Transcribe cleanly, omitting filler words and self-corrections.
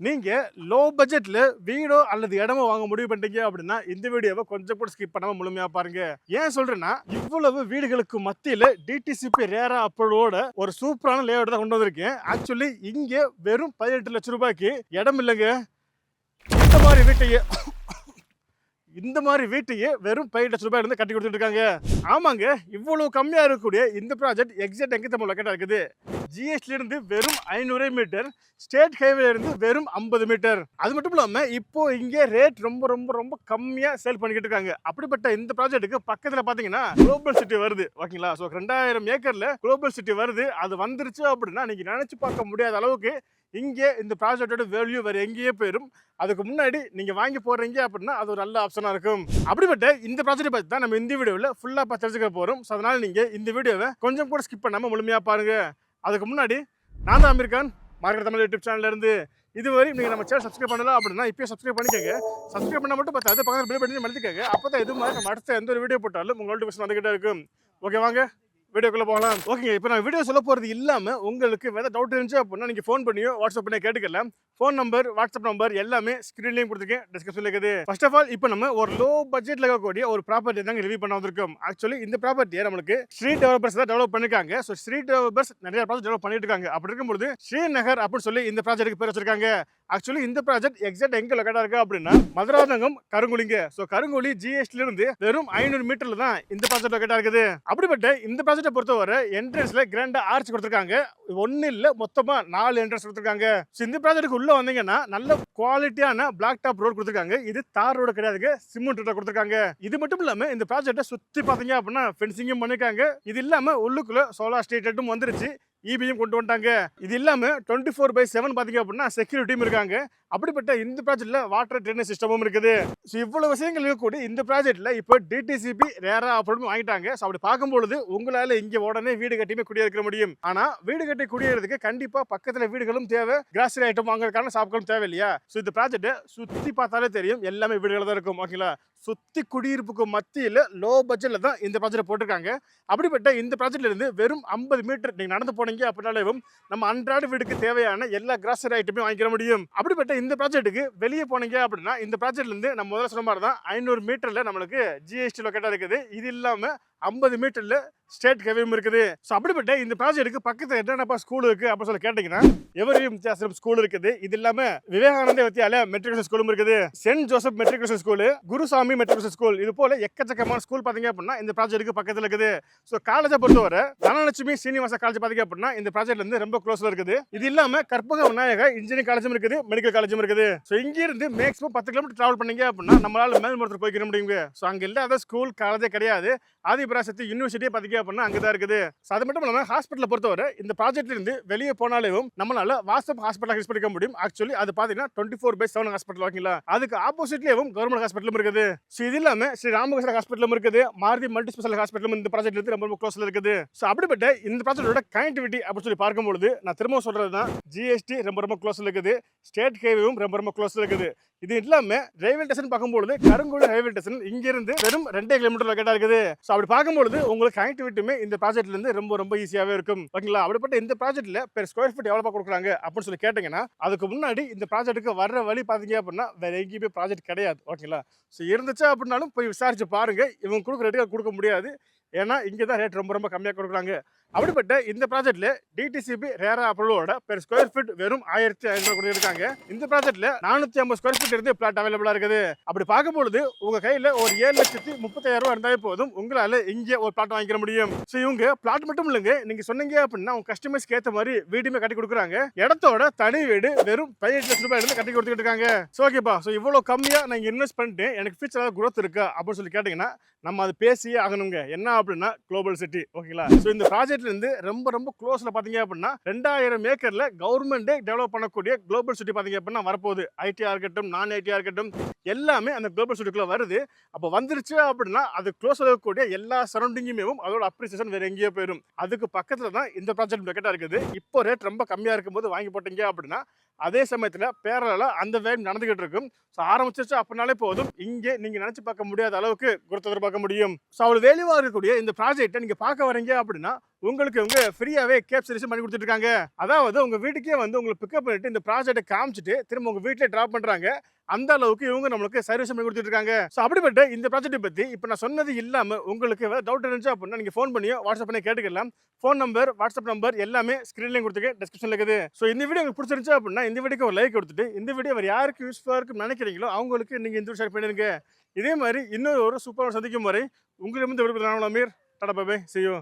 நீங்க லோ பட்ஜெட்ல வீடோ அல்லது இடமோ வாங்க முடிவு பண்ணிட்டீங்க அப்படின்னா இந்த வீடியோவை கொஞ்சம் கூட ஸ்கிப் பண்ணாம முழுமையா பாருங்க. ஏன் சொல்றேன்னா இவ்வளவு வீடுகளுக்கு மத்தியில டிடிசிபி ரேரா அப்ரூவோட ஒரு சூப்பரான லேஅவுட் தான் கொண்டு வந்திருக்கேன். ஆக்சுவலி இங்க வெறும் 18 லட்சம் ரூபாய்க்கு இடம் இல்லைங்க. இந்த மாதிரி வீட்டையே இந்த மாதிரி வீட்டையே வெறும் 18 லட்சம் ரூபாய் இருந்து கட்டி கொடுத்துட்டு இருக்காங்க. ஆமாங்க, இவ்வளவு கம்மியா இருக்கக்கூடிய இந்த ப்ராஜெக்ட் எக்ஸாக்ட் எங்க தமிழ் லொக்கேட்டா இருக்குது. ஜிஎஸ்டில இருந்து வெறும் 500 மீட்டர், ஸ்டேட் ஹைவேல இருந்து வெறும் 50 மீட்டர். அது மட்டும் இல்லாம இப்போ இங்க ரேட் ரொம்ப ரொம்ப ரொம்ப கம்மியா சேல் பண்ணிக்கிட்டு இருக்காங்க. அப்படிப்பட்ட இந்த ப்ராஜெக்ட்டுக்கு பக்கத்துல பாத்தீங்கன்னா குளோபல் சிட்டி வருது. ஓகேங்களா? சோ 2000 ஏக்கர்ல குளோபல் சிட்டி வருது. அது வந்துருச்சு அப்படின்னா நீங்க நினைச்சு பார்க்க முடியாத அளவுக்கு இங்கே இந்த ப்ராஜெக்டோட வேல்யூ வேற எங்கேயே போயிடும். அதுக்கு முன்னாடி நீங்க வாங்கி போடுறீங்க அப்படின்னா அது ஒரு நல்ல ஆப்ஷனா இருக்கும். அப்படிப்பட்ட இந்த ப்ராஜெக்ட் பத்தி தான் நம்ம இந்த வீடியோவில் ஃபுல்லா தெரிஞ்சுக்க போறோம். ஸோ அதனால நீங்க இந்த வீடியோவை கொஞ்சம் கூட ஸ்கிப் பண்ணாம முழுமையா பாருங்க. அதுக்கு முன்னாடி நான் தான் அமீர் கான், மார்க்கெட் தமிழ் யூடியூப் சேனல்ல இருந்து. இதுவரை நீங்க நம்ம சேனல் சப்ஸ்கிரைப் பண்ணலாம் அப்படின்னா இப்பயே சப்ஸ்கிரைப் பண்ணிக்கோங்க. சப்ஸ்கிரைப் பண்ணா மட்டும் பார்த்தாது பக்கத்தில் பெல் பட்டனை அழுத்திக்கோங்க. அப்பதான் இது மாதிரி நம்ம அடுத்த எந்த ஒரு வீடியோ போட்டாலும் உங்க நோட்டிஃபிகேஷன் வந்துகிட்டே இருக்கும். ஓகே, வாங்க வீடியோக்குள்ள போகலாம். ஓகே, இப்போ நான் வீடியோ சொல்ல போறது இல்லாம உங்களுக்கு வேற டவுட் இருந்துச்சு அப்படின்னா நீங்க ஃபோன் பண்ணியோ வாட்ஸ்அப் பண்ணியோ கேட்டுக்கலாம். ஃபோன் நம்பர், வாட்ஸ்அப் நம்பர் எல்லாமே ஸ்கிரீன்லயும் கொடுத்துருக்கேன், டிஸ்கிரிப்ஷன்ல இருக்குது. ஃபர்ஸ்ட் ஆஃப் ஆல் இப்போ நம்ம ஒரு லோ பட்ஜெட்ல இருக்கக்கூடிய ஒரு ப்ராப்பர்ட்டி தாங்க ரிவ்யூ பண்ண வந்திருக்கோம். ஆக்சுவலி இந்த ப்ராப்பர்ட்டியை நம்மளுக்கு ஸ்ட்ரீட் டெவலப்பர்ஸ் தான் டெவலப் பண்ணிருக்காங்க. ஸோ ஸ்ட்ரீட் டெவலப்பர்ஸ் நிறைய ப்ராஜெக்ட் டெவலப் பண்ணிட்டு இருக்காங்க. அப்படி இருக்கும்போது ஸ்ரீநகர் அப்படின்னு சொல்லி இந்த ப்ராஜெக்ட்டுக்கு பேர் வச்சிருக்காங்க. ஆக்சுவலி இந்த ப்ராஜெக்ட் எக்ஸாக்ட் எங்க லொக்கேட்டா இருக்கு அப்படின்னா மதுராந்தகம் கருங்குழிங்க. ஸோ கருங்குழி ஜிஎஸ்டில இருந்து வெறும் 500 மீட்டர்ல தான் இந்த ப்ராஜெக்ட் லொக்கேட்டா இருக்குது. அப்படிப்பட்ட இந்த ப்ராஜெக்ட்டை பொறுத்தவரை என்ட்ரன்ஸ்ல கிராண்டா ஆர்ச் கொடுத்துருக்காங்க. ஒன்னு இல்ல, மொத்தமா 4 என்ட்ரன்ஸ் கொடுத்துருக்காங்க. இந்த ப்ராஜெக்ட்டுக்கு உள்ள வந்தீங்கன்னா நல்ல குவாலிட்டியான பிளாக் டாப் ரோடு கொடுத்துருக்காங்க. இது தார் ரோடு கிடையாதுங்க, சிமெண்ட் ரோட கொடுத்துருக்காங்க. இது மட்டும் இல்லாம இந்த ப்ராஜெக்ட்டை சுத்தி பாத்தீங்க அப்படின்னா ஃபென்சிங்கும் பண்ணிருக்காங்க. இது இல்லாம உள்ளுக்குள்ள சோலார் ஸ்ட்ரீட் லைட்டும் வந்துருச்சு, இபியும் கொண்டு வந்துட்டாங்க. இது இல்லாம 24/7 பாத்தீங்க அப்படின்னா செக்யூரிட்டியும் இருக்காங்க. அப்படிப்பட்ட இந்த ப்ராஜெக்ட்ல வாட்டர் ட்ரைனேஜ் சிஸ்டமும் இருக்குது. ஸோ இவ்வளவு விஷயங்கள் இருக்கக்கூடிய இந்த ப்ராஜெக்ட்ல இப்போ டிடிசிபி ரேரா அப்படின்னு வாங்கிட்டாங்க. ஸோ அப்படி பார்க்கும்பொழுது உங்களால இங்க உடனே வீடு கட்டியுமே குடியிருக்க முடியும். ஆனா வீடு கட்டி குடியேறதுக்கு கண்டிப்பா பக்கத்துல வீடுகளும் தேவை, கிராசரி ஐட்டம் வாங்குறதுக்கான ஷாப்களும் தேவை இல்லையா? ஸோ இந்த ப்ராஜெக்ட் சுத்தி பார்த்தாலே தெரியும் எல்லாமே வீடுகள் தான் இருக்கும். ஓகேங்களா? சுத்தி குடியிருப்புக்கு மத்தியில லோ பட்ஜெட்ல தான் இந்த ப்ராஜெக்ட் போட்டிருக்காங்க. அப்படிப்பட்ட இந்த ப்ராஜெக்ட்ல இருந்து வெறும் 50 மீட்டர் நீங்க நடந்து போனீங்க அப்படின்னாலும் நம்ம அன்றாட வீட்டுக்கு தேவையான எல்லா கிராசரி ஐட்டமே வாங்கிக்க முடியும். அப்படிப்பட்ட இந்த ப்ராஜெக்ட்டுக்கு வெளியே போனீங்க அப்படின்னா இந்த ப்ராஜெக்ட்ல இருந்து நம்ம முதல்ல சொன்ன மாதிரி தான் 500 மீட்டர்ல நம்மளுக்கு ஜிஎஸ்டி லொக்கேட்டா இருக்குது. இது இல்லாம 50 மீட்டர்ல ஸ்டேட் ஹைவேவும் இருக்குது. ஸோ அப்படிப்பட்ட இந்த ப்ராஜெக்ட்டுக்கு பக்கத்துல என்னென்னப்பா ஸ்கூல் இருக்கு அப்படின்னு சொல்லி கேட்டீங்கன்னா எவரியும் வித்தியாசம் ஸ்கூல் இருக்குது. இது இல்லாம விவேகானந்த வித்யாலயா மெட்ரிகுலேஷன் ஸ்கூலும் இருக்குது, saint Joseph matriculation school, Gurusamy matriculation school, இது போல எக்கச்சக்கமான ஸ்கூல் பாத்தீங்க அப்படின்னா இந்த ப்ராஜெக்ட்டுக்கு பக்கத்துல இருக்குது. ஸோ காலேஜை பொறுத்தவரை தனலட்சுமி சீனிவாச காலேஜ் பாத்தீங்க அப்படின்னா இந்த ப்ராஜெக்ட்ல இருந்து ரொம்ப க்ளோஸ்ல இருக்குது. இது இல்லாம கற்பக விநாயகா இன்ஜினியரிங் காலேஜும் இருக்குது, மெடிக்கல் காலேஜும் இருக்குது. ஸோ இங்க இருந்து மேக்ஸிமம் 10 கிலோமீட்டர் டிராவல் பண்ணீங்க அப்படின்னா நம்மளால மேல்மருத்துவர் போய்க்கிற முடியுங்க. ஸோ அங்க இல்லாத ஸ்கூல் காலேஜே கிடையாது. ஆதிபராசக்தி யூனிவர்சிட்டியே பாத்தீங்க அப்படின்னா அங்கதான் இருக்குது. அது மட்டும் இல்லாம ஹாஸ்பிட்டல் பொறுத்தவரை இந்த ப்ராஜெக்ட்ல இருந்து வெளியே போனாலும் நம்மளால வாட்ஸ்அப் ஹாஸ்பிட்டல் யூஸ் பண்ணிக்க முடியும். ஆக்சுவலி அது பாத்தீங்கன்னா 24/7 ஹாஸ்பிட்டல். ஓகேங்களா? அதுக்கு ஆப்போசிட்லயும் கவர்மெண்ட் ஹாஸ்பிட்டலும் இருக்குது. ஸோ இது இல்லாம ஸ்ரீ ராமகிருஷ்ண ஹாஸ்பிட்டலும் இருக்குது, மாருதி மல்டி ஸ்பெஷல் ஹாஸ்பிட்டலும் இந்த ப்ராஜெக்ட்ல இருந்து ரொம்ப க்ளோஸ்ல இருக்குது. ஸோ அப்படிப்பட்ட இந்த ப்ராஜெக்டோட கனெக்டிவிட்டி அப்படின்னு சொல்லி பார்க்கும்போது நான் திரும்ப சொல்றதுதான் ஜிஎஸ்டி ரொம்ப க்ளோஸ்ல இருக்குது, ஸ்டேட் ஹைவேவும் ரொம்ப க்ளோஸ்ல இருக்குது. இது இல்லாம ரயில்வே ஸ்டேஷன் பார்க்கும்போது கருங்குழி ரயில்வே ஸ்டேஷன் இங்க இருந்து வெறும் 2 கிலோமீட்டர் லொக்கேட்டா இருக்குது. ஸோ அப்படி பார்க்கும்போது உங்களுக்கு கனெக்டிவிட்டியுமே இந்த ப்ராஜெக்ட்ல இருந்து ரொம்ப ஈஸியாவே இருக்கும். ஓகேங்களா? அப்படிப்பட்ட இந்த ப்ராஜெக்ட்ல பெர் ஸ்கொயர் ஃபீட் எவ்வளவு கொடுக்குறாங்க அப்படின்னு சொல்லி கேட்டீங்கன்னா அதுக்கு முன்னாடி இந்த ப்ராஜெக்ட்டுக்கு வர்ற வழி பாத்தீங்க அப்படின்னா வேற எங்கேயுமே ப்ராஜெக்ட் கிடையாது. ஓகேங்களா? ஸோ இருந்துச்சு அப்படின்னாலும் போய் விசாரிச்சு பாருங்க. இவங்க கொடுக்குற ரேட்டுக்கு கொடுக்க முடியாது. ஏன்னா இங்கே தான் ரேட் ரொம்ப கம்மியாக கொடுக்குறாங்க. அப்படிப்பட்ட இந்த ப்ராஜெக்ட்ல டிடிசிபி ரேரா அப்ரூவோட பெர் ஸ்கொயர் ஃபீட் வெறும் 1500 கொடுத்துருக்காங்க. இந்த ப்ராஜெக்ட்ல 450 ஸ்கொயர் ஃபீட் இருந்து பிளாட் அவைலபிளா இருக்குது. அப்படி பார்க்கும்போது உங்க கையில ஒரு 7,30,000 ரூபாய் இருந்தாலே போதும், உங்களால இங்கே ஒரு பிளாட் வாங்கிக்க முடியும். ஸோ இவங்க பிளாட் மட்டும் இல்லைங்க, நீங்க சொன்னீங்க அப்படின்னா உங்க கஸ்டமர்ஸ்க்கு ஏற்ற மாதிரி வீடுமே கட்டி கொடுக்குறாங்க. இடத்தோட தனி வீடு வெறும் 18 லட்சம் ரூபாய் இருந்து கட்டி கொடுத்துட்டு இருக்காங்க. ஸோ ஓகேப்பா, ஸோ இவ்வளவு கம்மியா நான் இன்வெஸ்ட் பண்ணிட்டு எனக்கு ஃபியூச்சர் growth இருக்கா அப்படின்னு சொல்லி கேட்டீங்கன்னா நம்ம அது பேசியே ஆகணுங்க. என்ன அப்படின்னா குளோபல் சிட்டி. ஓகேங்களா? ஸோ இந்த ப்ராஜெக்ட்ல இருந்து ரொம்ப க்ளோஸ்ல பாத்தீங்க அப்படின்னா 2000 ஏக்கர்ல கவர்மெண்டே டெவலப் பண்ணக்கூடிய குளோபல் சிட்டி பாத்தீங்க அப்படின்னா வரப்போகுது. ஐடியா இருக்கட்டும், நான் ஐடியா இருக்கட்டும், எல்லாமே அந்த குளோபல் சிட்டிக்குள்ள வருது. அப்போ வந்துருச்சு அப்படின்னா அது க்ளோஸ்ல இருக்கக்கூடிய எல்லா சரௌண்டிங்குமே அதோட அப்ரிசியேஷன் வேற எங்கேயோ போயிடும். அதுக்கு பக்கத்துல தான் இந்த ப்ராஜெக்ட் லொக்கேட்டா இருக்குது. இப்போ ரேட் ரொம்ப கம்மியா இருக்கும்போது வாங்கி போட்டீங்க அப்படின்னா அதே சமயத்துல பேரலா அந்த வேலை நடந்துகிட்டு இருக்கும். ஸோ ஆரம்பிச்சிருச்சு அப்படின்னாலே போதும், இங்கே நீங்க நினைச்சு பார்க்க முடியாத அளவுக்கு குரோத் எதிர்பார்க்க முடியும். ஸோ அவ்வளவு வேல்யூவா இருக்கக்கூடிய இந்த ப்ராஜெக்ட்டை நீங்க பார்க்க வரீங்க அப்படின்னா உங்களுக்கு இவங்க ஃப்ரீயாவே கேப் சர்வீஸ் பண்ணி கொடுத்துட்டு இருக்காங்க. அதாவது உங்க வீட்டுக்கே வந்து உங்களை பிக்கப் பண்ணிட்டு இந்த ப்ராஜெக்ட்டை காமிச்சிட்டு திரும்ப உங்க வீட்டிலே டிராப் பண்றாங்க. அந்த அளவுக்கு இவங்க நம்மளுக்கு சர்வீஸ் பண்ணி கொடுத்துட்டு இருக்காங்க. ஸோ அப்படிப்பட்ட இந்த ப்ராஜெக்ட்டை பத்தி இப்போ நான் சொன்னது இல்லாம உங்களுக்கு ஏதாவது டவுட் இருந்துச்சு அப்படின்னா நீங்க ஃபோன் பண்ணியோ வாட்ஸ்அப் பண்ணியோ கேட்டுக்கலாம். ஃபோன் நம்பர், வாட்ஸ்அப் நம்பர் எல்லாமே ஸ்க்ரீன்லயும் கொடுத்துருக்கேன், டிஸ்கிரிப்ஷன்ல இருக்குது. ஸோ இந்த வீடியோ உங்களுக்கு பிடிச்சிருந்துச்சு அப்படின்னா இந்த வீடியோக்கு ஒரு லைக் கொடுத்துட்டு இந்த வீடியோ வேறு யாருக்கு யூஸ்ஃபுல்லாக இருக்குன்னு நினைக்கிறீங்களோ அவங்களுக்கு நீங்க இந்த ஷேர் பண்ணிடுங்க. இதே மாதிரி இன்னொரு சூப்பரான சந்திக்கும் வரை உங்களிடமிருந்து விடுபடுறேன். நான் Amir. Tata bye bye. See you.